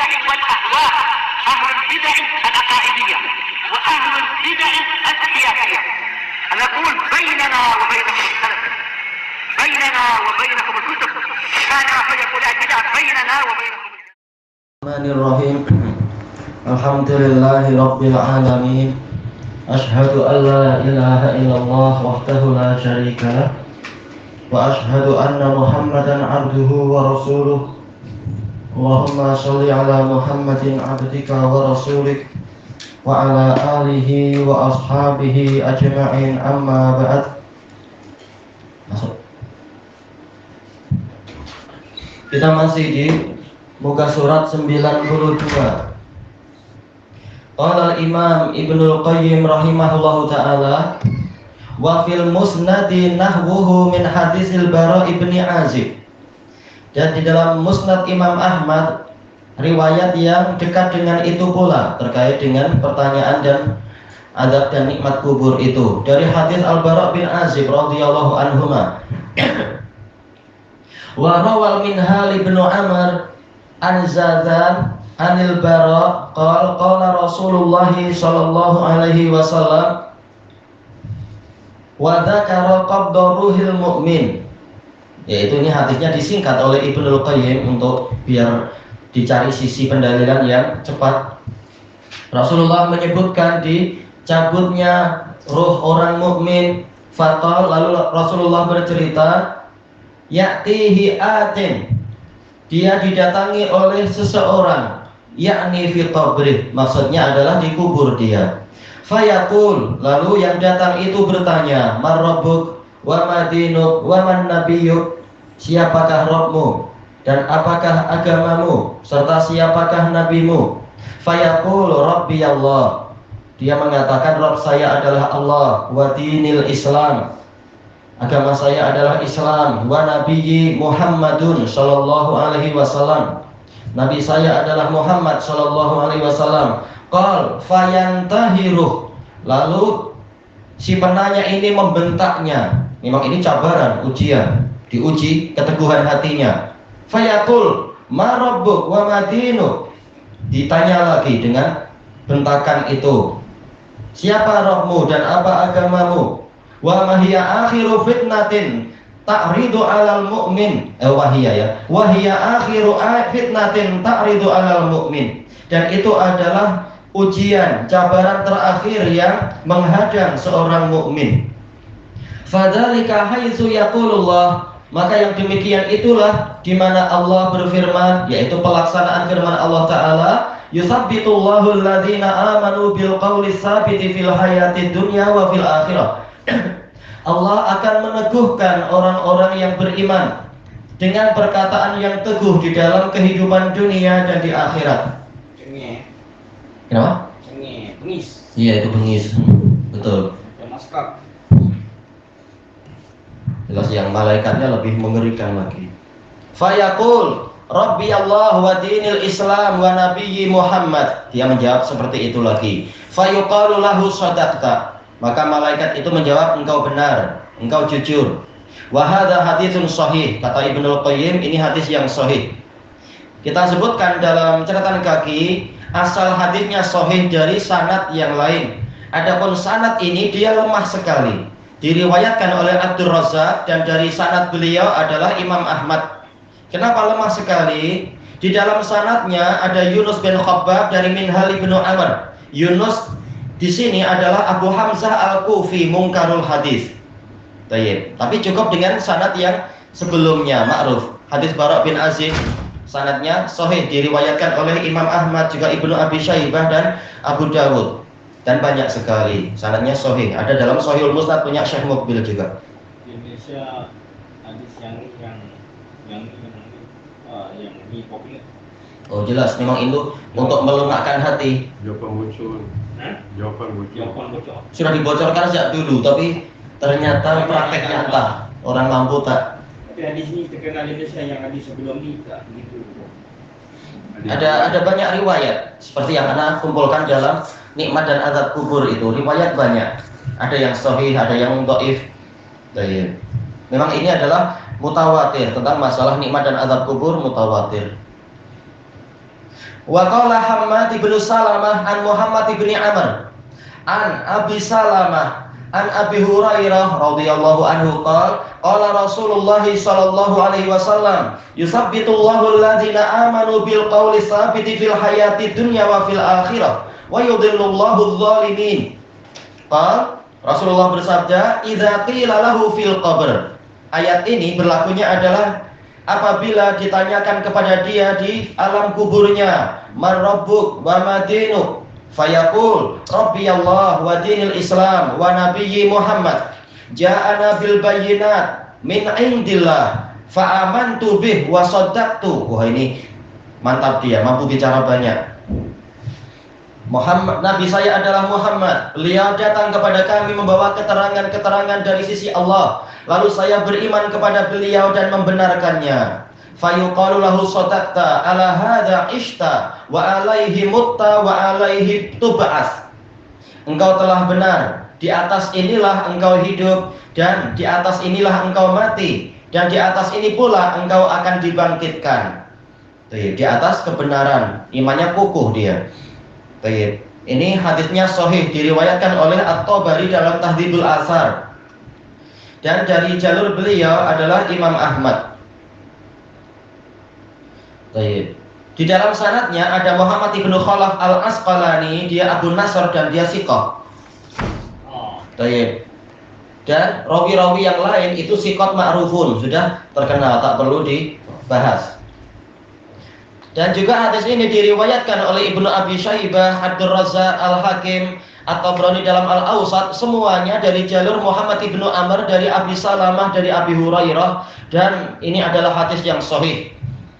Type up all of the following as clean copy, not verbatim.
البدع والأهواء، أهل البدع العقائدية وأهل البدع السياسية. نقول بيننا وبينكم السلف، بيننا وبينكم الكتب، كان فيقول البدع بيننا وبينكم. الرحمن الرحيم. الحمد لله رب العالمين. أشهد أن لا إله إلا الله وحده لا شريك له وأشهد أن محمدا عبده ورسوله. اللهم صل على محمد عبدك ورسولك وعلى آله وأصحابه أجمعين. أما بعد. Kita masih di muka surat 92. Qala al-Imam Ibnul Qayyim rahimahullahu ta'ala, wa fil musnadi nahwuhu min hadisil Bara ibni Azib. Dan di dalam musnad Imam Ahmad riwayat yang dekat dengan itu pula terkait dengan pertanyaan dan adab dan nikmat kubur itu, dari hadis Al-Bara bin Azib radhiyallahu anhuma. Wa rawal min hal ibnu Amr an Zadan anil Bara qala Rasulullah sallallahu alaihi wasallam wa dzakara qabda ruhil mu'min. Yaitu ini hadisnya disingkat oleh Ibnul Qayyim untuk biar dicari sisi pendalilan yang cepat. Rasulullah menyebutkan dicabutnya ruh orang mukmin. Fatal, lalu Rasulullah bercerita, ya'tihi atin, dia didatangi oleh seseorang, yakni fi qabrih, maksudnya adalah dikubur dia. Fayaqul, lalu yang datang itu bertanya, man rabbuk wa madinuk wa man nabiyyuk, siapakah Rabbmu dan apakah agamamu serta siapakah nabimu? Fayaqul rabbi Allah, dia mengatakan Rabb saya adalah Allah, wa dinil Islam, agama saya adalah Islam, wa nabiyyi Muhammadun sallallahu alaihi wasallam, nabi saya adalah Muhammad sallallahu alaihi wasallam. Qal fayantahiruh, lalu si penanya ini membentaknya. Memang ini cabaran, ujian, diuji keteguhan hatinya. Fayaqul ma rabbuk wa madinuk, ditanya lagi dengan bentakan itu, siapa Rabbmu dan apa agamamu? Wa mahiya akhiru fitnatin ta'ridu 'alal mu'min. Wahiya akhiru fitnatin ta'ridu 'alal mu'min. Dan itu adalah ujian, cabaran terakhir yang menghadang seorang mukmin. Fadzalika haitsu yaqulullah, maka yang demikian itulah di mana Allah berfirman, yaitu pelaksanaan firman Allah taala, yusabbitullahu alladzina amanu bil qawli tsabiti fil hayatid dunya wa fil akhirah. Allah akan meneguhkan orang-orang yang beriman dengan perkataan yang teguh di dalam kehidupan dunia dan di akhirat. Cengeng. Kenapa? Cengeng, bengis. Iya, itu bengis. Betul. Maskap. Jelas yang malaikatnya lebih mengerikan lagi. Fayaqul Rabbi Allah wa dinil Islam wa nabiyyi Muhammad. Dia menjawab seperti itu lagi. Fayuqalu lahu shadaqta, maka malaikat itu menjawab engkau benar, engkau jujur. Wa hadza haditsun sahih, kata Ibnul Qayyim, ini hadis yang sahih. Kita sebutkan dalam catatan kaki, asal hadisnya sahih dari sanad yang lain. Adapun sanad ini dia lemah sekali. Diriwayatkan oleh Abdul Razak dan dari sanad beliau adalah Imam Ahmad. Kenapa lemah sekali? Di dalam sanadnya ada Yunus bin Khabbab dari Minhal ibnu Amr. Yunus di sini adalah Abu Hamzah Al-Kufi, mungkarul hadis. Baik, tapi cukup dengan sanad yang sebelumnya ma'ruf. Hadis Bara bin Azib sanadnya sahih, diriwayatkan oleh Imam Ahmad, juga Ibnu Abi Syaibah dan Abu Dawud. Dan banyak sekali sanadnya sahih. Ada dalam Sahihul Musnad punya Syekh Muqbil juga. Di Indonesia hadis yang populer. Oh jelas, memang itu untuk melunakkan hati. Jawaban bocor. Sudah dibocorkan sejak dulu, tapi ternyata prakteknya entah orang mampu tak. Tapi hadis ini terkenal di Indonesia, yang hadis sebelum ini tak begitu. Ada banyak riwayat seperti yang Anda kumpulkan dalam nikmat dan azab kubur itu. Riwayat banyak. Ada yang sahih, ada yang dhaif. Memang ini adalah mutawatir, tentang masalah nikmat dan azab kubur mutawatir. Wa qala Hammad bin Salamah an Muhammad bin Amr an Abi Salamah an Abi Hurairah radhiyallahu anhu qala Rasulullah sallallahu alaihi wasallam yusabbitullahu alladziina aamanu bil qawli tsabiti fil hayati dunya wa fil akhirah wa yudhillullahu adh-dhalimin. Rasulullah bersabda, "Idza qila lahu fil qabr." Ayat ini berlakunya adalah apabila ditanyakan kepada dia di alam kuburnya, "Man rabbuk wa ma dinuk?" Fayaqul, "Rabbi Allah wa dinil Islam wa nabiyyi Muhammad. Ja'ana bil bayyinat min indillah fa amantu bih wa saddaqtu." Wah, ini mantap, dia mampu bicara banyak. Muhammad, Nabi saya adalah Muhammad. Beliau datang kepada kami membawa keterangan-keterangan dari sisi Allah. Lalu saya beriman kepada beliau dan membenarkannya. Fayuqalu lahu sadaqta ala hadza ishta wa alaihi mutta wa alaihi tub'ats. Engkau telah benar, di atas inilah engkau hidup dan di atas inilah engkau mati dan di atas ini pula engkau akan dibangkitkan. Di atas kebenaran, imannya kukuh dia. Ini hadisnya sahih, diriwayatkan oleh At-Tabari dalam Tahdzibul Atsar. Dan dari jalur beliau adalah Imam Ahmad. Di dalam sanadnya ada Muhammad ibnu Khalaf al-Asqalani, dia Abu Nasr dan dia siqah. Dan rawi-rawi yang lain itu siqat ma'rufun, sudah terkenal, tak perlu dibahas. Dan juga hadis ini diriwayatkan oleh Ibnu Abi Syaibah, Abdur Razzaq, Al-Hakim, atau Tabrani dalam Al-Awsat, semuanya dari jalur Muhammad ibnu Amr, dari Abi Salamah, dari Abi Hurairah, dan ini adalah hadis yang sahih.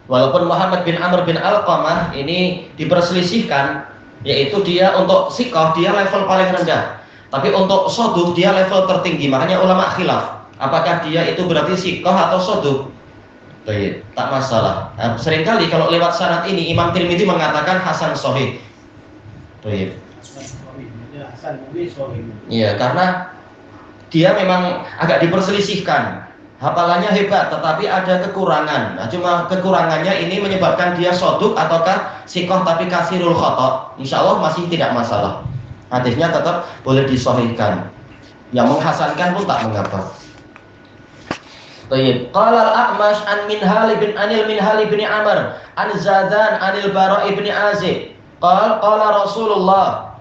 Walaupun Muhammad bin Amr bin Alqamah ini diperselisihkan, yaitu dia untuk siqah dia level paling rendah, tapi untuk soduq dia level tertinggi. Makanya ulama khilaf, apakah dia itu berarti siqah atau soduq. Tak masalah. Seringkali kalau lewat sanad ini Imam Tirmidzi mengatakan hasan sahih. Iya, karena dia memang agak diperselisihkan. Hafalannya hebat, tetapi ada kekurangan. Nah, cuma kekurangannya ini menyebabkan dia soduq ataukah siqah tapi kasirul khata'. Insya Allah masih tidak masalah. Hadisnya tetap boleh disahihkan. Yang menghasankan pun tak mengapa. Qala al-A'mash an Minhal bin Amr an Zadan anil Bara' bin Azib qala Rasulullah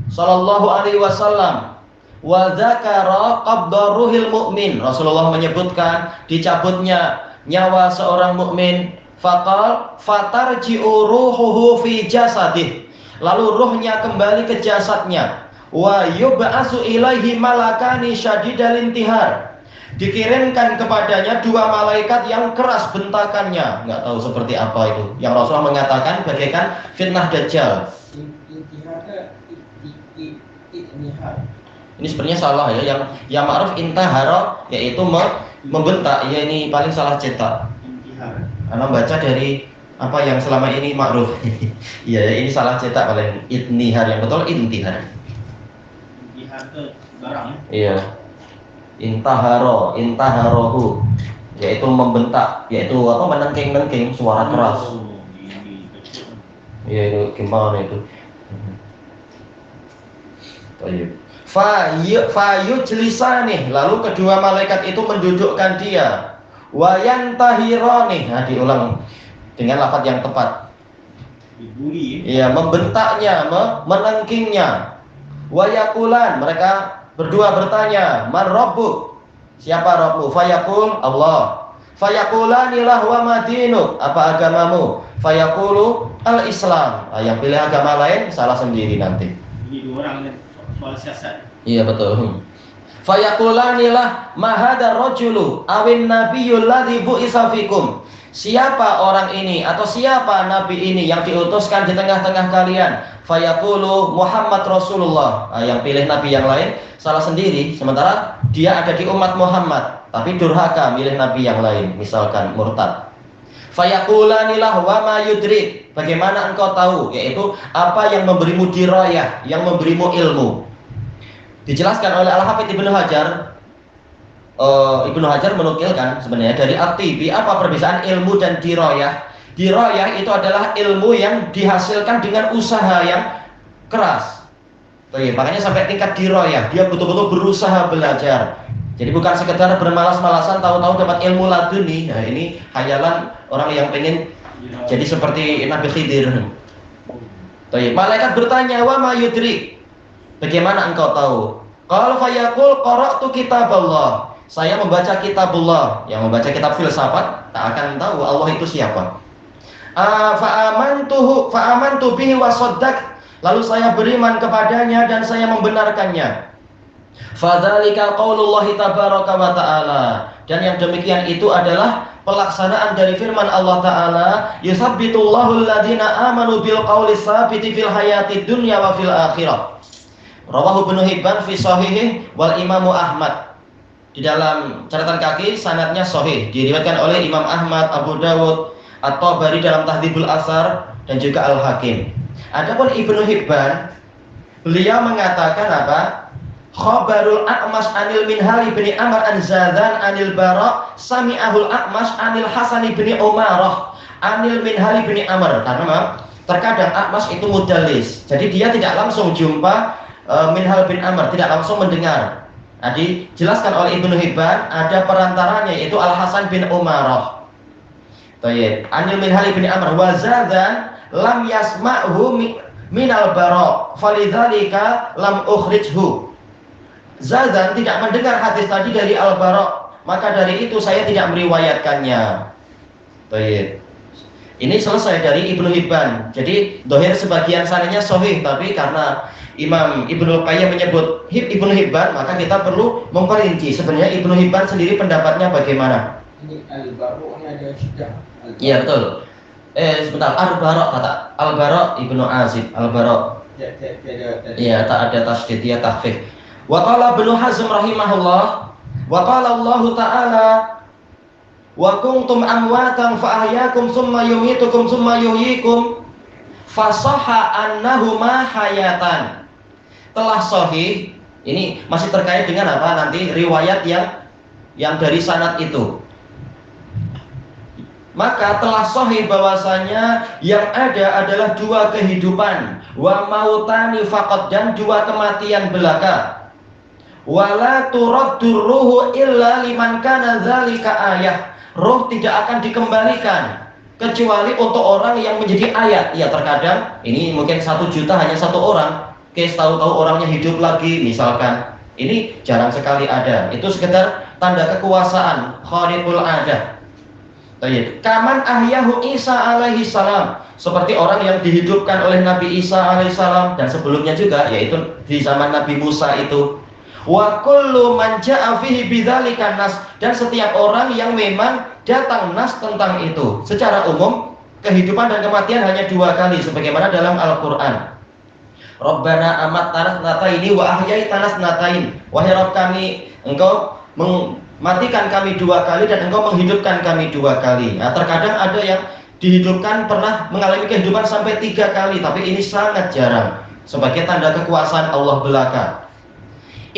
sallallahu alaihi wasallam wa dzakara qabda ruhil mu'min. Rasulullah menyebutkan dicabutnya nyawa seorang mukmin. Faqal fatarji'u ruhuhu fi jasadih, lalu ruhnya kembali ke jasadnya. Wa yub'atsu ilaihi malakani syadidal intihar, dikirimkan kepadanya dua malaikat yang keras bentakannya. Nggak tahu seperti apa itu. Yang Rasulullah mengatakan bagaikan fitnah Dajjal. Ini sebenarnya salah ya. Yang ma'ruf intahara, yaitu membentak. Ya, ini paling salah cetak. Karena baca dari apa yang selama ini ma'ruf. Iya, ini salah cetak paling. Intihar, yang betul intihar. Intihar itu barang. Iya. Intaharohu, yaitu membentak, yaitu apa, menengking-nengking, suara keras. Iya, itu gimana itu? Fayujlisani, lalu kedua malaikat itu mendudukkan dia. Wayantahirani, nah diulang dengan lafaz yang tepat. Iya, membentaknya, menengkingnya. Wayakulan, mereka berdua bertanya, "Man rabbuk?" Siapa Rabbmu? Fayaqul, "Allah." Fayaqulani lahu wa madinuk, apa agamamu? Fayaqulu al-Islam. Yang pilih agama lain salah sendiri nanti. Ini dua orang soal siasat. Iya, betul. Fayaqulani lah ma hadzal rajulu awin nabiyyul ladzi bu'itsa fikum. Siapa orang ini atau siapa nabi ini yang diutuskan di tengah-tengah kalian? Fayaqulu Muhammad Rasulullah. Yang pilih nabi yang lain salah sendiri, sementara dia ada di umat Muhammad, tapi durhaka milih nabi yang lain, misalkan murtad. Fayaqulanilah wa ma yudrik, bagaimana engkau tahu, yaitu apa yang memberimu dirayah, yang memberimu ilmu. Dijelaskan oleh Al-Hafidz Ibnu Hajar. Ibnu Hajar menukilkan sebenarnya dari At-Tibi apa perbedaan ilmu dan dirayah. Dirayah itu adalah ilmu yang dihasilkan dengan usaha yang keras. Makanya sampai tingkat dirayah, dia betul-betul berusaha belajar. Jadi bukan sekedar bermalas-malasan tahu-tahu dapat ilmu laduni. Nah, ini khayalan orang yang pengen jadi seperti Nabi Khidir. Malaikat bertanya, "Wa ma yudrik?" Bagaimana engkau tahu? Qala fayaqul qara'tu kitaballah. Saya membaca kitabullah. Yang membaca kitab filsafat tak akan tahu Allah itu siapa. Fa'amantu bihi wa saddaq. Lalu saya beriman kepadanya dan saya membenarkannya. Fadzalika qaulullahi tabaraka wa ta'ala. Dan yang demikian itu adalah pelaksanaan dari firman Allah Ta'ala, yusabbitullahu alladhina amanu bil qawli tsabiti fil hayati dunya wa fil akhirah. Rawahu Ibnu Hibban fi sahihih wal Imamu Ahmad. Di dalam catatan kaki sanadnya sahih, diriwayatkan oleh Imam Ahmad, Abu Dawud, At-Tabari dalam Tahdhibul Athar dan juga Al-Hakim. Adapun Ibnu Hibban, beliau mengatakan apa? Khabarul A'mash anil Minhal bin Amr an Zadan anil Bara sami'ahul A'mash anil Hasan bin Umarah anil Minhal bin Amr. Karena terkadang A'mash itu mudallis, jadi dia tidak langsung jumpa Minhal bin Amr, tidak langsung mendengar. Nah, dijelaskan oleh Ibnu Hibban ada perantaranya yaitu Al Hasan bin Umarah. Anil Minhal bin Amr wa Zadan lam yasma'hu minal Bara falidzalika lam ukhrijhu. Zadan tidak mendengar hadis tadi dari Al-Bara, maka dari itu saya tidak meriwayatkannya. Baik. Ini selesai dari Ibnu Hibban. Jadi dohir sebagian sanadnya sahih, tapi karena Imam Ibnu Qayyim menyebut Ibnu Hibban, maka kita perlu memperinci sebenarnya Ibnu Hibban sendiri pendapatnya bagaimana. Ini Al-Bara ini ada sudah. Iya betul. Sebentar, Al-Bara kata Al-Bara Ibnu Azib, Al-Bara. Iya, tak ada tasydid, dia tahqiq. Wa qala Ibnu Hazm rahimahullah, wa qala Allah Ta'ala, wa kuntum amwatan fa ahyakum summa yumitukum summa yuhyikum fa sahha annahuma hayatan. Telah sahih, ini masih terkait dengan apa nanti riwayat yang dari sanad itu. Maka telah sahih bahwasanya yang ada adalah dua kehidupan, wa mautani faqat, dan dua kematian belaka. Wala turaddur ruhu illa liman kana dzalika ayah. Roh tidak akan dikembalikan kecuali untuk orang yang menjadi ayat. Ya terkadang ini mungkin 1 juta hanya 1 orang. Tahu-tahu orangnya hidup lagi misalkan. Ini jarang sekali ada. Itu sekedar tanda kekuasaan, khariqul adah. Kaman ahyahu Isa alaihi salam, seperti orang yang dihidupkan oleh Nabi Isa alaihi salam, dan sebelumnya juga yaitu di zaman Nabi Musa itu. Wa kullu man jaa fihi bidzalika nas, dan setiap orang yang memang datang nas tentang itu. Secara umum kehidupan dan kematian hanya 2 kali sebagaimana dalam Al-Qur'an. Rabbana amatna nataini wa ahyaitana natain. Wahai Rabb kami, engkau mematikan kami 2 kali dan engkau menghidupkan kami 2 kali. Nah, terkadang ada yang dihidupkan pernah mengalami kehidupan sampai 3 kali, tapi ini sangat jarang sebagai tanda kekuasaan Allah belaka.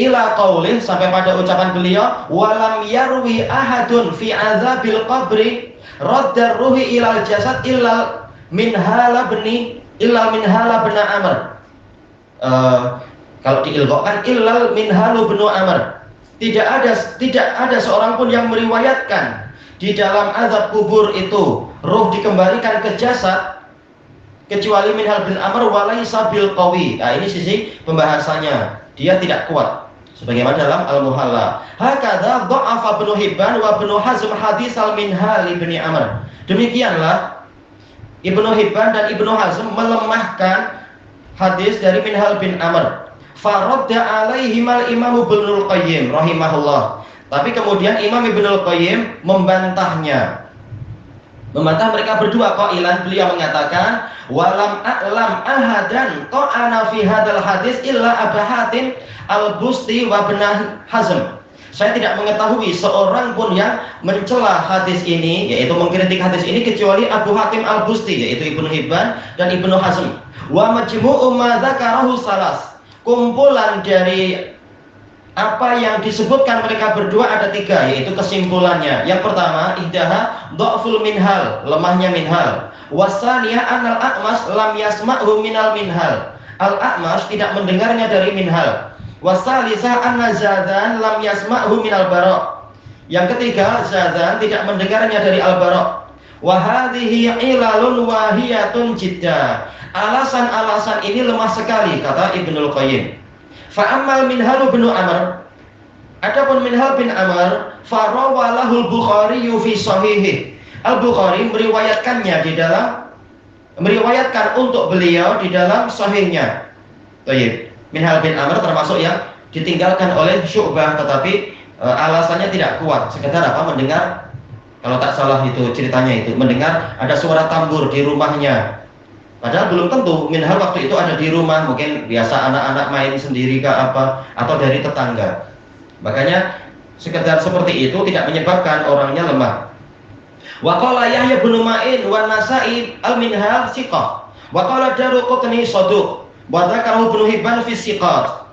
Ila qaulih, sampai pada ucapan beliau, walam yarwi ahadun fi azabil qabri raddar ruhi ilal jasad illa minhala bin Amr. Kalau diilghakan illal minhalu bin Amr. Tidak ada seorang pun yang meriwayatkan di dalam azab kubur itu ruh dikembalikan ke jasad kecuali Minhal bin Amr walaysa bil qawi. Nah, ini sisi pembahasannya, dia tidak kuat sebagaimana dalam Al-Muhalla. Hakadza dha'afa Ibnu Hibban wa Ibnu Hazm hadis al-Minhal bin Amr. Demikianlah Ibnu Hibban dan Ibnu Hazm melemahkan hadis dari Minhal bin Amr. Faradda alaihi al-Imam Ibnu Qayyim rahimahullah. Tapi kemudian Imam Ibnu Qayyim membantahnya. Membantah mereka berdua. Qailan, beliau mengatakan, walam a'lam ahadan ta'ana fi hadzal hadis illa Abu Hatim al-Busti wa Ibnu Hazm. Saya tidak mengetahui seorang pun yang mencela hadis ini, yaitu mengkritik hadis ini, kecuali Abu Hatim al-Busti, yaitu Ibnu Hibban dan Ibnu Hazm. Wa majmu'u ma dzakarahu salas. Kumpulan dari apa yang disebutkan mereka berdua ada 3, yaitu kesimpulannya. Yang pertama, ihdaha dha'ful minhal, lemahnya Minhal. Wasaniyah anal A'mas lam yasma'hu minal minhal. Al-A'mas tidak mendengarnya dari minhal. Wasalisah anna Zadan lam yasma'hu minal Bara'. Yang ketiga, Zadan tidak mendengarnya dari Al-Bara'. Wa hadhihi ilalun wahiyatun jidda. Alasan-alasan ini lemah sekali, kata Ibnul Qayyim. Fa ammal minhal bin Amr, adapun minhal bin Amr, farawalahul Bukhari fi sahihih. Al-Bukhari meriwayatkan untuk beliau di dalam sahihnya. Baik. Minhal bin Amr termasuk yang ditinggalkan oleh Syu'bah, tetapi alasannya tidak kuat. Sekedar apa? Mendengar, kalau tak salah itu ceritanya itu, mendengar ada suara tambur di rumahnya. Padahal belum tentu Minhal waktu itu ada di rumah, mungkin biasa anak-anak main sendiri ke apa, atau dari tetangga. Makanya sekedar seperti itu tidak menyebabkan orangnya lemah. Wa qala Yahya bin Ma'in wa Nasa'i al-Minhal siqah. Wa qala Daruqutni saduq. Wa dzakarahu Ibnu Hibban fi siqat.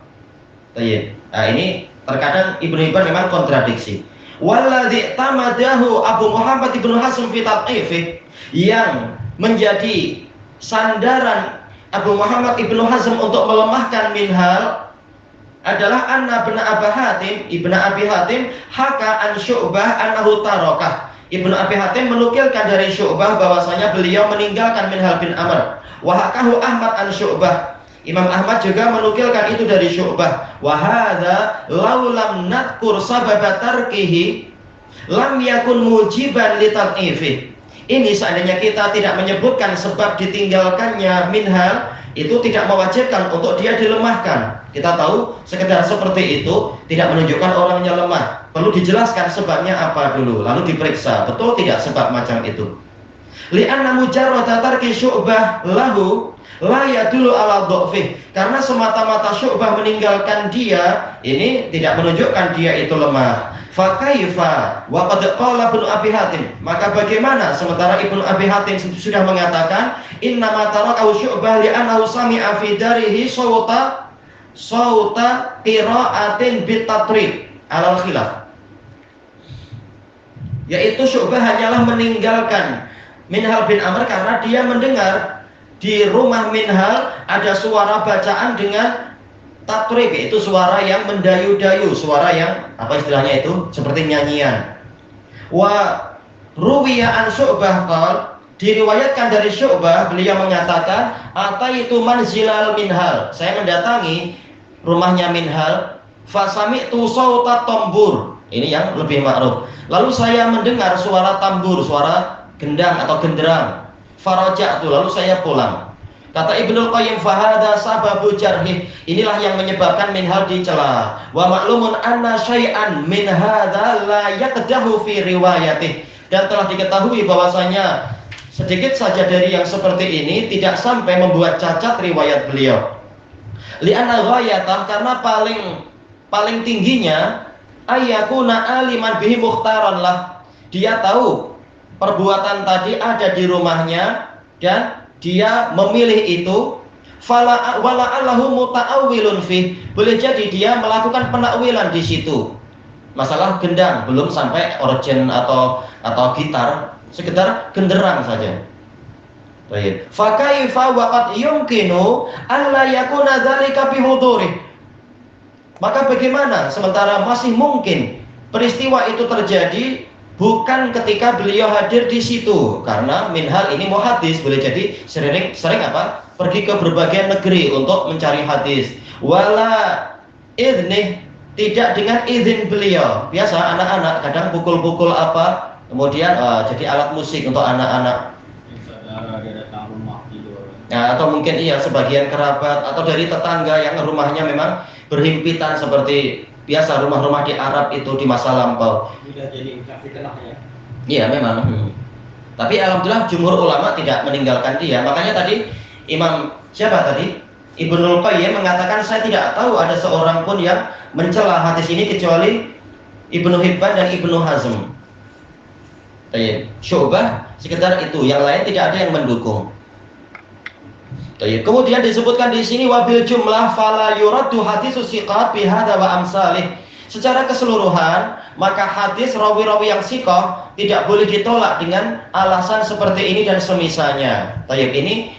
Baik. Nah, ini terkadang Ibnu Hibban memang kontradiksi. Walladzi tamadahu Abu Muhammad ibnu Hazm fi tad'ifih, yang menjadi sandaran Abu Muhammad ibnu Hazm untuk melemahkan Minhal adalah anna ibnu Abi Hatim haka an Syu'bah annahu tarakah. Ibnu Abi Hatim menukilkan dari Syu'bah bahwasanya beliau meninggalkan Minhal bin Amr. Wa hakahu Ahmad an Syu'bah. Imam Ahmad juga menukilkan itu dari Syu'bah. Wa hadza law lam nadhkur sababa tarkihi lam yakun mujiban li tad'ifih. Ini seandainya kita tidak menyebutkan sebab ditinggalkannya Minhal, itu tidak mewajibkan untuk dia dilemahkan. Kita tahu sekedar seperti itu tidak menunjukkan orangnya lemah. Perlu dijelaskan sebabnya apa dulu, lalu diperiksa betul tidak sebab macam itu. Li'anna mujarrada tarki Syu'bah lahu la yadullu ala dha'fih. Karena semata-mata Syu'bah meninggalkan dia, ini tidak menunjukkan dia itu lemah. Fa kaifa wa qad qala Ibnu Abi Hatim, maka bagaimana sementara Ibnu Abi Hatim sudah mengatakan inna ma tarakahu Syu'bah li'annahu sami'a fi darihi sawta qira'atin bitatrib alal khilaf. Yaitu Syu'bah hanyalah meninggalkan Minhal bin Amr karena dia mendengar di rumah Minhal ada suara bacaan dengan tatrib, itu suara yang mendayu-dayu, suara yang apa istilahnya itu seperti nyanyian. Wa ruwiya an Syu'bah qal, diriwayatkan dari Syu'bah beliau mengatakan ataitu manzilal Minhal, saya mendatangi rumahnya Minhal, fa sami'tu sauta tambur, ini yang lebih ma'ruf. Lalu saya mendengar suara tambur, suara gendang atau genderang. Faraja'tu, lalu saya pulang. Kata Ibnul Qayyim, fahada sababu jarhih, inilah yang menyebabkan Minhal dicela. Wa ma'lumun anna syai'an min hadza la yaqdahu fi riwayatih, dan telah diketahui bahwasanya sedikit saja dari yang seperti ini tidak sampai membuat cacat riwayat beliau. Li'anna ghayatah, karena paling tingginya ayyakuna aliman bihi mukhtaran lah, dia tahu perbuatan tadi ada di rumahnya dan dia memilih itu. Fala wala allahu muta'awwilun fi, boleh jadi dia melakukan penakwilan di situ. Masalah gendang belum sampai organ atau gitar, sekedar genderang saja. Baik. Fa kaifa wa qad yumkinu an la yakuna dzalika bi hudurih, maka bagaimana sementara masih mungkin peristiwa itu terjadi bukan ketika beliau hadir di situ, karena Minhal ini muhadis, boleh jadi sering apa? Pergi ke berbagai negeri untuk mencari hadis. Wala idnih, tidak dengan izin beliau. Biasa anak-anak kadang pukul-pukul apa, kemudian jadi alat musik untuk anak-anak. Nah, atau mungkin iya sebagian kerabat atau dari tetangga yang rumahnya memang berhimpitan seperti biasa rumah-rumah di Arab itu di masa lampau. Sudah jadi fitnah ya. Iya memang. Tapi alhamdulillah jumhur ulama tidak meninggalkan dia. Makanya tadi Imam siapa tadi? Ibnul Qayyim mengatakan saya tidak tahu ada seorang pun yang mencela hadis ini kecuali Ibnu Hibban dan Ibnu Hazm. Syu'bah sekedar itu, yang lain tidak ada yang mendukung. Kemudian disebutkan di sini wabil jumlah fala yuraddu hadisus siqat bi hadza wa amsalih. Secara keseluruhan maka hadis rawi-rawi yang sikoh tidak boleh ditolak dengan alasan seperti ini dan semisalnya. Tayyib, ini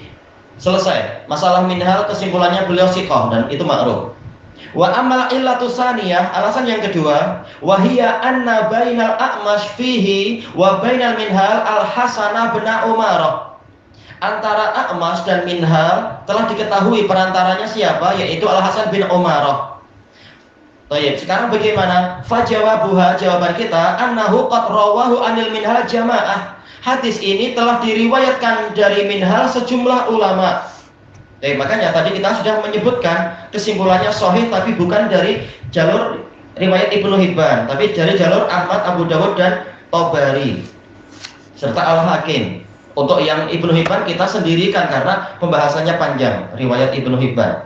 selesai. Masalah minhal kesimpulannya beliau sikoh dan itu ma'ruf. Wa amal illatu saniyah, alasan yang kedua, wahia anna bainal a'mash fihi wa bainal minhal al-hasanah bin Umarah. Antara A'mash dan Minhal telah diketahui perantaranya siapa, yaitu Al-Hasan bin Umarah. Baik, sekarang bagaimana? Fajawabuha, jawaban kita, annahu qad rawahu anil Minhal jamaah. Hadis ini telah diriwayatkan dari Minhal sejumlah ulama. Makanya tadi kita sudah menyebutkan kesimpulannya sahih, tapi bukan dari jalur riwayat Ibnu Hibban, tapi dari jalur Ahmad, Abu Dawud dan Tobari serta Al-Hakim. Untuk yang Ibnu Hibban kita sendirikan karena pembahasannya panjang, riwayat Ibnu Hibban.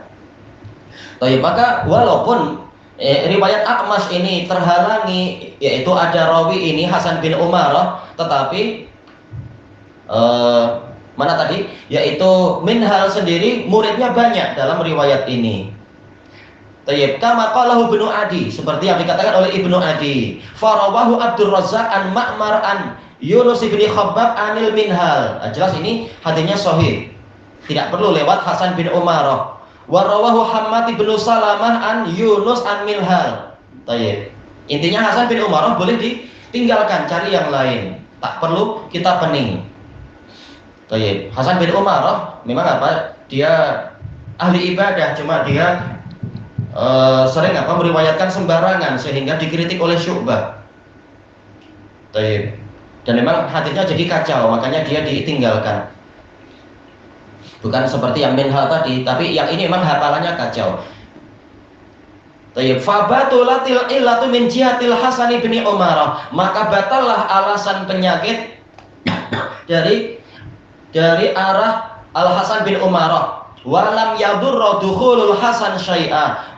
Maka walaupun riwayat A'mash ini terhalangi, yaitu ada rawi ini Hasan bin Umarah, tetapi mana tadi? Yaitu Minhal sendiri muridnya banyak dalam riwayat ini. Kama qalahu Ibnu Adi, seperti yang dikatakan oleh Ibnu Adi. Farawahu Abdur Razzaq an Ma'mar an Yunus bin Khabbab anil Minhal. Jelas ini hadisnya sahih. Tidak perlu lewat Hasan bin Umarah. Wa rawahu Hammad bin Salamah an Yunus an Minhal. Intinya Hasan bin Umarah boleh ditinggalkan, cari yang lain. Tak perlu kita pening. Hasan bin Umarah memang apa? Dia ahli ibadah, cuma dia sering meriwayatkan sembarangan sehingga dikritik oleh Syu'bah. Dan memang hadisnya jadi kacau, makanya dia ditinggalkan. Bukan seperti yang Minhal tadi, tapi yang ini memang hafalannya kacau. Fabatulatil illatu min jihatil Hasan bin Umarah, maka batallah alasan penyakit dari arah Al Hasan bin Umarah. Walam yadurru dukhulul Hasan syai'a,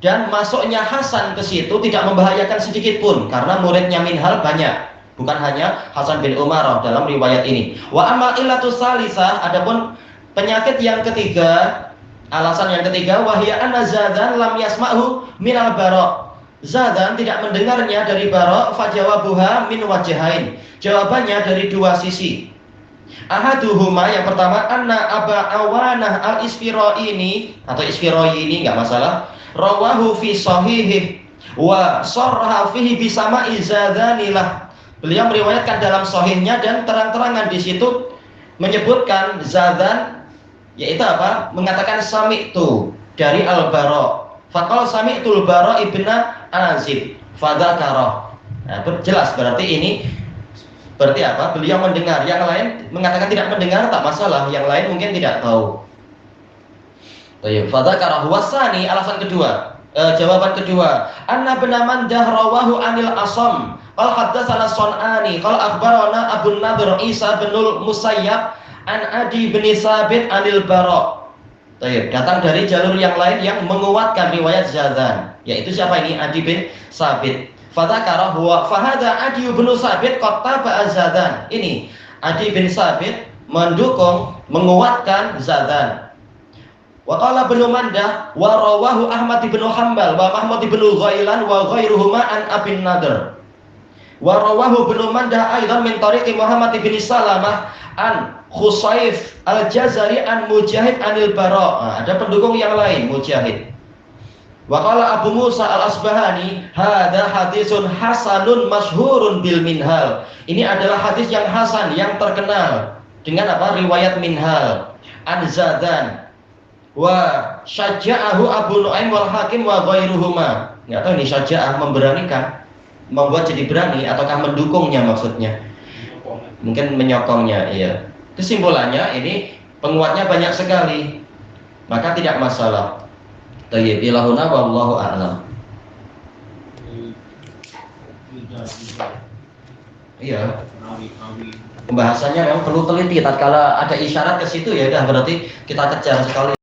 dan masuknya Hasan ke situ tidak membahayakan sedikit pun karena muridnya Minhal banyak. Bukan hanya Hasan bin Umarah dalam riwayat ini. Wa amal illatu salisah, adapun penyakit yang ketiga, alasan yang ketiga, wahya anna Zadan lam yasma'hu minal Bara'. Zadan tidak mendengarnya dari Bara', fajawabuha min wajhain. Jawabannya dari dua sisi. Ahaduhuma, yang pertama, anna Aba Awanah al-Isfiraini atau Isfiraini, enggak masalah. Rawahu fi sahihih wa sarraha fihi bisama'i Zadanilah. Beliau meriwayatkan dalam sahihnya dan terang-terangan di situ menyebutkan Zadan, yaitu apa? Mengatakan sami'tu dari Al-Bara'. Faqala sami'tul Bara' ibn Azib fadzakara. Nah, jelas berarti ini berarti apa? Beliau mendengar. Yang lain mengatakan tidak mendengar, tak masalah. Yang lain mungkin tidak tahu. Fadzakara huwasani, alasan kedua. Jawaban kedua, anna bin Mandah rawahu anil Asam qala haddatsana Sunani qala akhbarana Abu Nadhr Isa bin Musayyab an Adi bin Sabit anil Bara'. Datang dari jalur yang lain yang menguatkan riwayat Zadan, yaitu siapa ini? Adi bin Sabit. Fadzakara huwa fahada Adi bin Sabit qataba Zadan. Ini Adi bin Sabit mendukung, menguatkan Zadan. Wa qala Ibnu Mandah wa rawahu Ahmad bin Hanbal wa Mahmud bin Ghailan wa ghairuhuma an Abin Nadhr. Wa rawahu Ibnu Mandah aidan min tariqi Muhammad bin Salamah an Khusayf al-Jazari an Mujahid anil Bara'. Nah, ada pendukung yang lain, Mujahid. Wa qala Abu Musa al-Asbahani hadza hadisun hasanun masyhurun bil Minhal. Ini adalah hadis yang hasan, yang terkenal dengan apa? Riwayat Minhal an Zadan. Wa syaja'ahu Abu Nu'aim wal Hakim wa ghairuhuma. Enggak tahu ini syaja'ah memberanikan, membuat jadi berani ataukah mendukungnya maksudnya. Mungkin menyokongnya, iya. Kesimpulannya ini penguatnya banyak sekali. Maka tidak masalah. Thayyib ilahuna wallahu a'lam. Iya. Pembahasannya memang perlu teliti. Tatkala ada isyarat ke situ ya udah berarti kita kejar sekali.